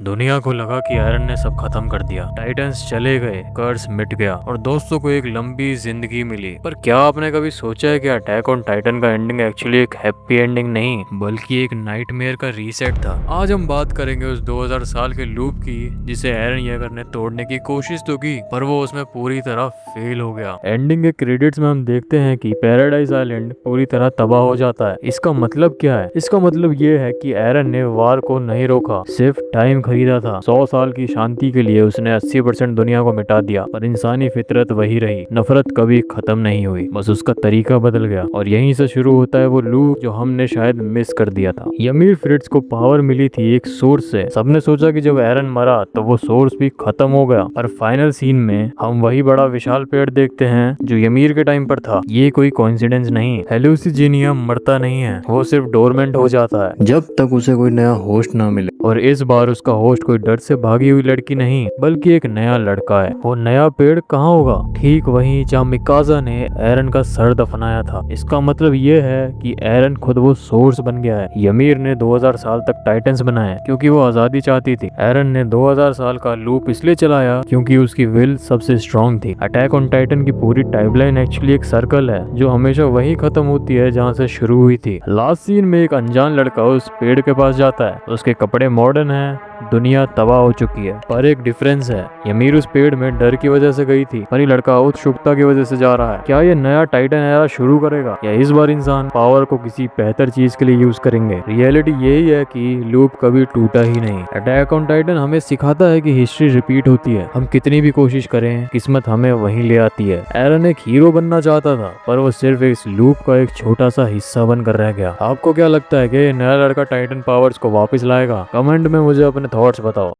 दुनिया को लगा कि आयरन ने सब खत्म कर दिया, टाइटंस चले गए, कर्स मिट गया और दोस्तों को एक लंबी जिंदगी मिली। पर क्या आपने कभी सोचा है कि अटैक ऑन टाइटन का एंडिंग एक्चुअली एक हैप्पी एंडिंग नहीं बल्कि एक नाइटमेयर का रीसेट था। आज हम बात करेंगे उस 2000 साल के लूप की जिसे एरन येगर ने तोड़ने की कोशिश तो की पर वो उसमें पूरी तरह फेल हो गया। एंडिंग के क्रेडिट्स में हम देखते हैं कि पैराडाइज आइलैंड पूरी तरह तबाह हो जाता है। इसका मतलब क्या है? इसका मतलब ये है कि एरन ने वार को नहीं रोका, सिर्फ टाइम खरीदा था। 100 साल की शांति के लिए उसने 80% दुनिया को मिटा दिया, पर इंसानी फितरत वही रही। नफरत कभी खत्म नहीं हुई, बस उसका तरीका बदल गया। और यहीं से शुरू होता है वो लूप जो हमने शायद मिस कर दिया था। यमीर फ्रिट्ज को पावर मिली थी एक सोर्स से। सबने सोचा कि जब एरन मरा तो वो सोर्स भी खत्म हो गया, पर फाइनल सीन में हम वही बड़ा विशाल पेड़ देखते हैं जो यमीर के टाइम पर था। ये कोई कोइंसिडेंस नहीं, हेलुसिजेनियम मरता नहीं है, वो सिर्फ डोरमेंट हो जाता है जब तक उसे कोई नया होस्ट ना मिले। और इस बार उसका होस्ट कोई डर से भागी हुई लड़की नहीं बल्कि एक नया लड़का है। वो नया पेड़ कहाँ होगा? ठीक वहीं जहाँ मिकाजा ने एरन का सर दफनाया था। इसका मतलब ये है कि एरन खुद वो सोर्स बन गया है। यमीर ने 2000 साल तक टाइटंस बनाए क्योंकि वो आजादी चाहती थी। एरन ने 2000 साल का लूप इसलिए चलाया क्योंकि उसकी विल सबसे स्ट्रांग थी। अटैक ऑन टाइटन की पूरी टाइमलाइन एक्चुअली एक सर्कल है जो हमेशा वहीं खत्म होती है जहाँ से शुरू हुई थी। लास्ट सीन में एक अनजान लड़का उस पेड़ के पास जाता है। उसके कपड़े मॉडर्न है, दुनिया तबाह हो चुकी है, पर एक डिफरेंस है, यमीर उस पेड़ में डर की वजह से गई थी, पर ये लड़का उत्सुकता की वजह से जा रहा है। क्या ये नया टाइटन एरा शुरू करेगा या इस बार इंसान पावर को किसी बेहतर चीज के लिए यूज करेंगे? रियलिटी यही है कि लूप कभी टूटा ही नहीं। अटैक ऑन टाइटन हमें सिखाता है कि हिस्ट्री रिपीट होती है। हम कितनी भी कोशिश करें, किस्मत हमें वहीं ले आती है। एरन एक हीरो बनना चाहता था, पर वो सिर्फ इस लूप का एक छोटा सा हिस्सा बनकर रह गया। आपको क्या लगता है कि ये नया लड़का टाइटन पावर्स को वापस लाएगा? कमेंट में मुझे अपने थॉट्स बताओ।